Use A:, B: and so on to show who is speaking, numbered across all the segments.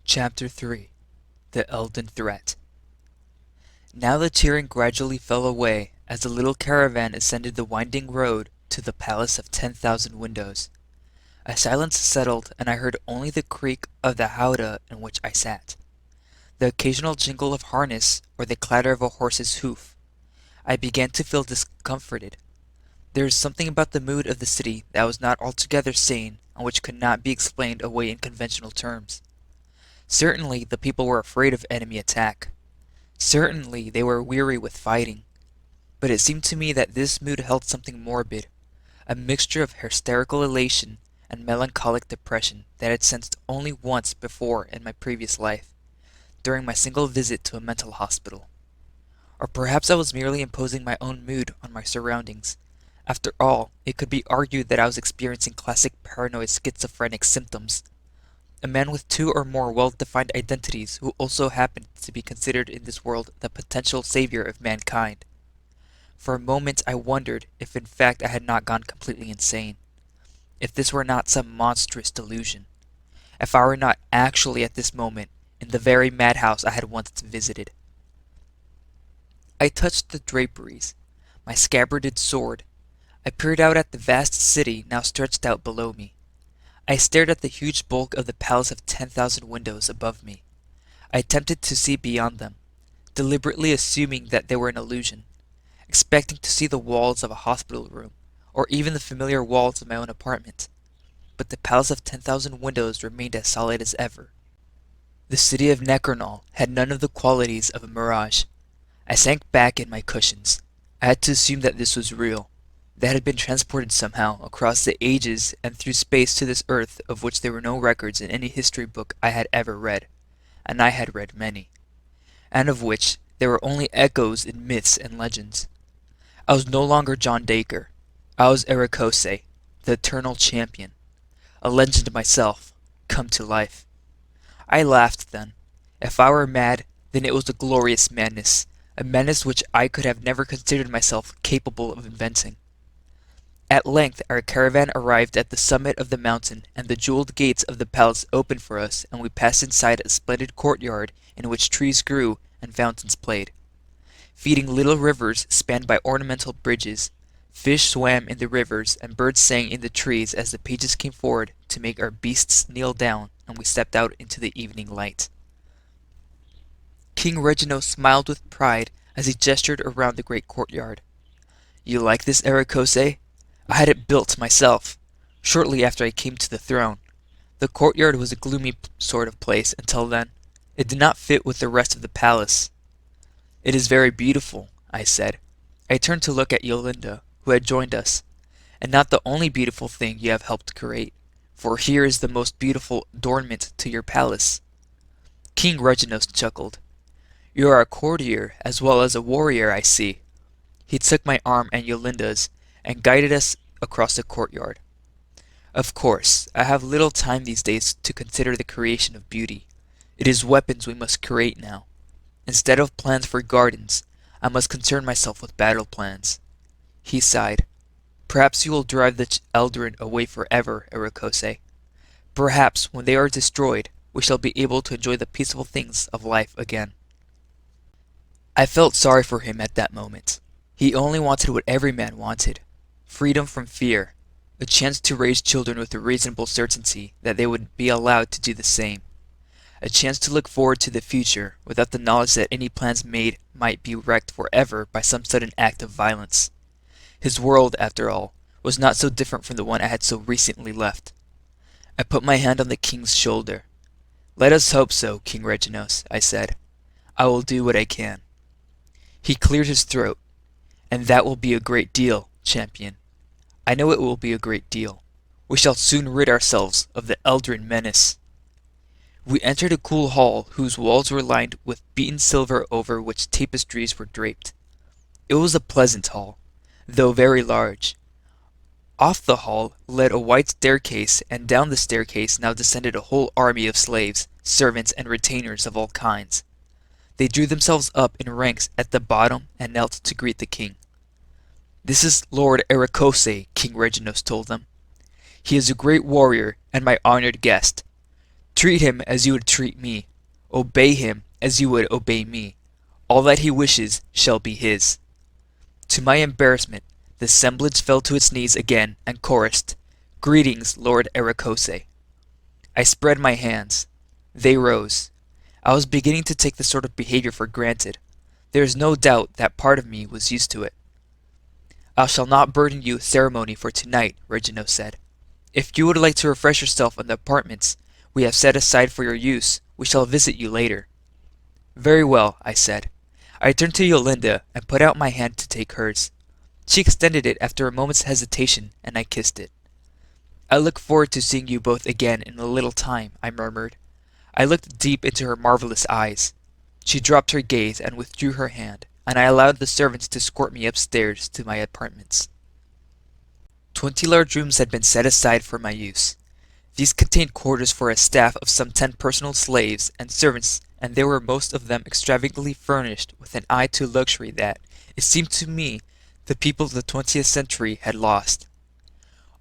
A: Chapter 3 The Elden Threat. Now the cheering gradually fell away as the little caravan ascended the winding road to the Palace of 10,000 Windows. A silence settled, and I heard only the creak of the howdah in which I sat, the occasional jingle of harness or the clatter of a horse's hoof. I began to feel discomforted. There was something about the mood of the city that was not altogether sane and which could not be explained away in conventional terms. Certainly the people were afraid of enemy attack. Certainly they were weary with fighting. But it seemed to me that this mood held something morbid, a mixture of hysterical elation and melancholic depression that I had sensed only once before in my previous life, during my single visit to a mental hospital. Or perhaps I was merely imposing my own mood on my surroundings. After all, it could be argued that I was experiencing classic paranoid schizophrenic symptoms. A man with two or more well-defined identities who also happened to be considered in this world the potential savior of mankind. For a moment I wondered if in fact I had not gone completely insane, if this were not some monstrous delusion, if I were not actually at this moment in the very madhouse I had once visited. I touched the draperies, my scabbarded sword. I peered out at the vast city now stretched out below me. I stared at the huge bulk of the Palace of 10,000 Windows above me. I attempted to see beyond them, deliberately assuming that they were an illusion, expecting to see the walls of a hospital room, or even the familiar walls of my own apartment. But the Palace of 10,000 Windows remained as solid as ever. The city of Necronol had none of the qualities of a mirage. I sank back in my cushions. I had to assume that this was real, that had been transported somehow across the ages and through space to this earth of which there were no records in any history book I had ever read, and I had read many, and of which there were only echoes in myths and legends. I was no longer John Dacre. I was Erekose, the eternal champion, a legend myself, come to life. I laughed then. If I were mad, then it was a glorious madness, a madness which I could have never considered myself capable of inventing. At length our caravan arrived at the summit of the mountain, and the jeweled gates of the palace opened for us, and we passed inside a splendid courtyard in which trees grew and fountains played. Feeding little rivers spanned by ornamental bridges, fish swam in the rivers, and birds sang in the trees as the pages came forward to make our beasts kneel down, and we stepped out into the evening light. King Reginald smiled with pride as he gestured around the great courtyard. "You like this, Erekose? I had it built myself, shortly after I came to the throne. The courtyard was a gloomy sort of place until then. It did not fit with the rest of the palace." "It is very beautiful," I said. I turned to look at Yolinda, who had joined us. "And not the only beautiful thing you have helped create, for here is the most beautiful adornment to your palace." King Reginos chuckled. "You are a courtier as well as a warrior, I see." He took my arm and Yolinda's and guided us across the courtyard. "Of course, I have little time these days to consider the creation of beauty. It is weapons we must create now. Instead of plans for gardens, I must concern myself with battle plans." He sighed. "Perhaps you will drive the Eldrin away forever, Erekose. Perhaps, when they are destroyed, we shall be able to enjoy the peaceful things of life again." I felt sorry for him at that moment. He only wanted what every man wanted: freedom from fear, a chance to raise children with a reasonable certainty that they would be allowed to do the same, a chance to look forward to the future without the knowledge that any plans made might be wrecked forever by some sudden act of violence. His world, after all, was not so different from the one I had so recently left. I put my hand on the king's shoulder. "Let us hope so, King Reginos," I said. "I will do what I can." He cleared his throat. "And that will be a great deal, champion. I know it will be a great deal. We shall soon rid ourselves of the Eldrin menace." We entered a cool hall whose walls were lined with beaten silver over which tapestries were draped. It was a pleasant hall, though very large. Off the hall led a wide staircase, and down the staircase now descended a whole army of slaves, servants, and retainers of all kinds. They drew themselves up in ranks at the bottom and knelt to greet the king. "This is Lord Erekose," King Reginos told them. "He is a great warrior and my honored guest. Treat him as you would treat me. Obey him as you would obey me. All that he wishes shall be his." To my embarrassment, the assemblage fell to its knees again and chorused, "Greetings, Lord Erikose." I spread my hands. They rose. I was beginning to take this sort of behavior for granted. There is no doubt that part of me was used to it. "I shall not burden you with ceremony for tonight," Reginald said. "If you would like to refresh yourself in the apartments we have set aside for your use, we shall visit you later." "Very well," I said. I turned to Yolinda and put out my hand to take hers. She extended it after a moment's hesitation, and I kissed it. "I look forward to seeing you both again in a little time," I murmured. I looked deep into her marvelous eyes. She dropped her gaze and withdrew her hand, and I allowed the servants to escort me upstairs to my apartments. 20 large rooms had been set aside for my use. These contained quarters for a staff of some 10 personal slaves and servants, and they were most of them extravagantly furnished with an eye to luxury that, it seemed to me, the people of the 20th century had lost.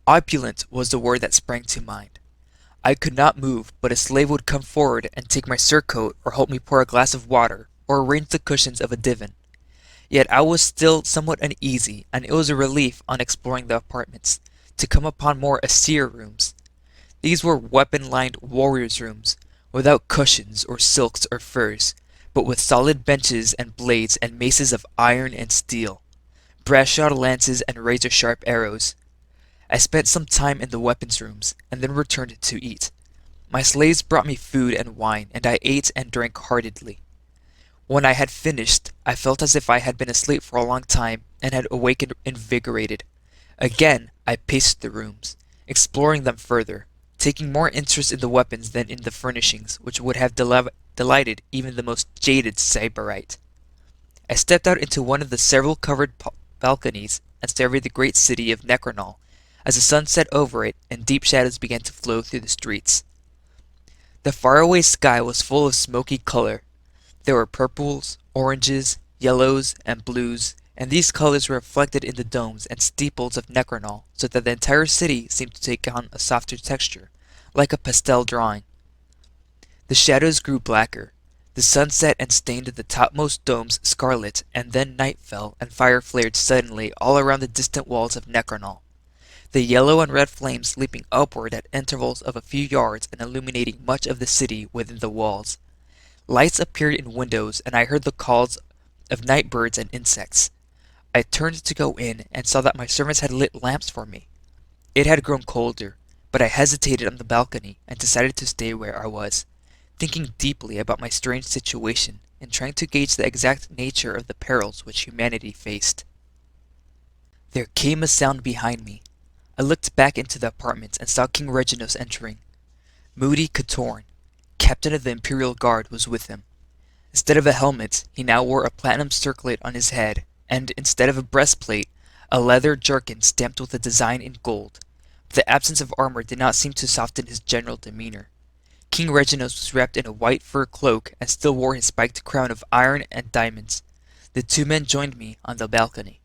A: Opulent was the word that sprang to mind. I could not move, but a slave would come forward and take my surcoat or help me pour a glass of water or arrange the cushions of a divan. Yet I was still somewhat uneasy, and it was a relief on exploring the apartments to come upon more austere rooms. These were weapon-lined warriors' rooms, without cushions or silks or furs, but with solid benches and blades and maces of iron and steel, brass-shod lances and razor-sharp arrows. I spent some time in the weapons rooms, and then returned to eat. My slaves brought me food and wine, and I ate and drank heartily. When I had finished, I felt as if I had been asleep for a long time and had awakened invigorated. Again, I paced the rooms, exploring them further, taking more interest in the weapons than in the furnishings, which would have delighted even the most jaded sybarite. I stepped out into one of the several covered balconies and surveyed the great city of Necronal, as the sun set over it and deep shadows began to flow through the streets. The faraway sky was full of smoky color. There were purples, oranges, yellows, and blues, and these colors were reflected in the domes and steeples of Necronal, so that the entire city seemed to take on a softer texture, like a pastel drawing. The shadows grew blacker. The sun set and stained the topmost domes scarlet, and then night fell, and fire flared suddenly all around the distant walls of Necronal, the yellow and red flames leaping upward at intervals of a few yards and illuminating much of the city within the walls. Lights appeared in windows, and I heard the calls of night birds and insects. I turned to go in, and saw that my servants had lit lamps for me. It had grown colder, but I hesitated on the balcony, and decided to stay where I was, thinking deeply about my strange situation, and trying to gauge the exact nature of the perils which humanity faced. There came a sound behind me. I looked back into the apartment and saw King Reginos entering. Moody Catorn, captain of the Imperial Guard, was with him. Instead of a helmet, he now wore a platinum circlet on his head, and instead of a breastplate, a leather jerkin stamped with a design in gold. But the absence of armor did not seem to soften his general demeanor. King Reginos was wrapped in a white fur cloak and still wore his spiked crown of iron and diamonds. The two men joined me on the balcony.